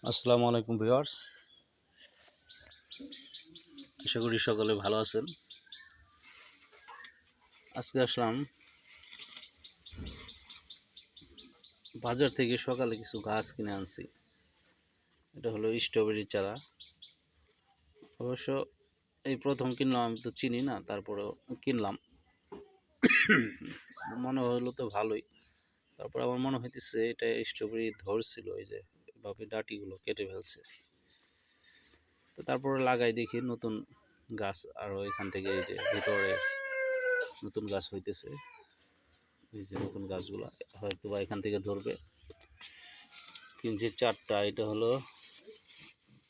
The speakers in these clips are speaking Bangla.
আসসালামু আলাইকুম ভিউয়ার্স, আশা করি সকলে ভালো আছেন। আজকে আসলাম বাজার থেকে, সকালে কিছু গাছ কিনে আনছি। এটা হলো স্ট্রবেরি চারা। অবশ্য এই প্রথম কিনলাম, আমি তো চিনি না, তারপরেও কিনলাম। মনে হলো তো ভালোই। তারপর আমার মনে হইতেছে এটা স্ট্রবেরি ধরছিল, এই যে এভাবে ডাটিগুলো কেটে ফেলছে। তো তারপরে লাগাই দেখি নতুন গাছ, আরও এখান থেকে এই যে ভিতরে নতুন গাছ হইতেছে। এই যে নতুন গাছগুলা হয়তো বা এখান থেকে ধরবে। কিনছি চারটা। এটা হলো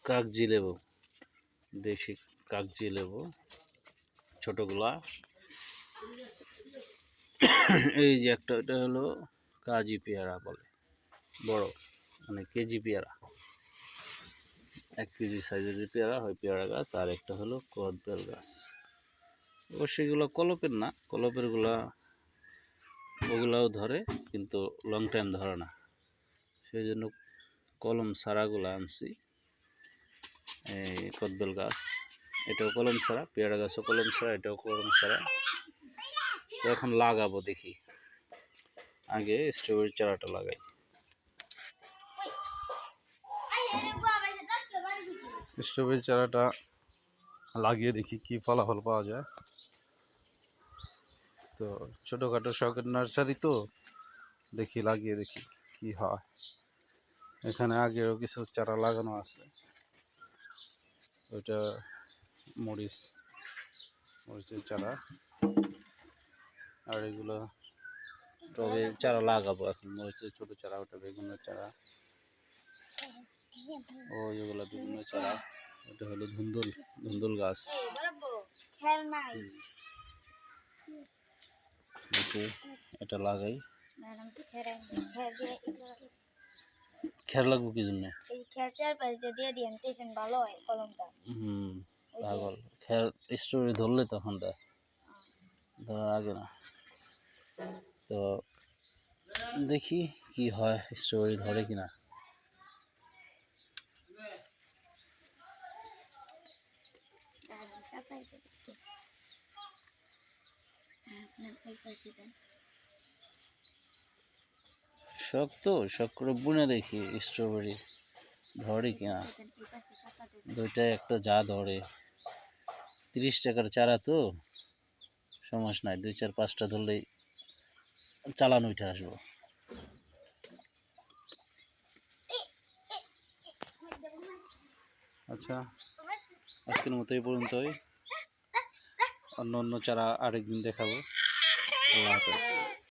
কাগজি লেবু, দেশি কাগজি লেবু ছোটগুলা। এই যে একটা, এটা হলো কাজি পেয়ারা বলে, বড় মানে কেজি পেয়ারা, 1 কেজি সাইজের যে পেয়ারা হয় পেয়ারা গাছ। আর একটা হলো কদবেল গাছ। অবশ্যই এগুলো কলপের না, ওগুলাও ধরে, কিন্তু লং টাইম ধরে না, সেই জন্য কলম সারাগুলো আনছি। এই কদবেল গাছ, এটাও কলম ছাড়া, পেয়ারা গাছও কলম ছাড়া, এটাও কলম ছাড়া। তো এখন লাগাবো, দেখি আগে স্ট্রবেরি চারাটা লাগাই। স্ট্রবেরি চারাটা লাগিয়ে দেখি কি ফলাফল পাওয়া যায়। তো ছোটোখাটো শখের নার্সারি, তো দেখি লাগিয়ে দেখি কি হয়। এখানে আগেও কিছু চারা লাগানো আছে। ওইটা মরিচের চারা, আর এগুলো টবে চারা লাগাবো এখন। মরিচের ছোটো চারা, ওটা বেগুনের চারা, ও এগুলো বিভিন্ন চারা। এটা হলো ধুন্দুল গাছ। এটা লাগাই। খের লাগবে কি জন্য? পাগল, খের স্টোরি ধরলে তখন দেয়, ধরার আগে না। তো দেখি কি হয়, স্টোরি ধরে কিনা। শখ করে বুনে দেখি স্ট্রবেরি ধরে কিনা। দুইটায় একটা যা ধরে। 30 টাকার চারা, তো সমস্যা নাই, 2-4-5টা ধরলেই চালান উঠে আসবো। আচ্ছা, আজকের মতো এই পর্যন্তই। অন্য চারা আরেকদিন দেখাবো। আল্লাহ হাফেজ।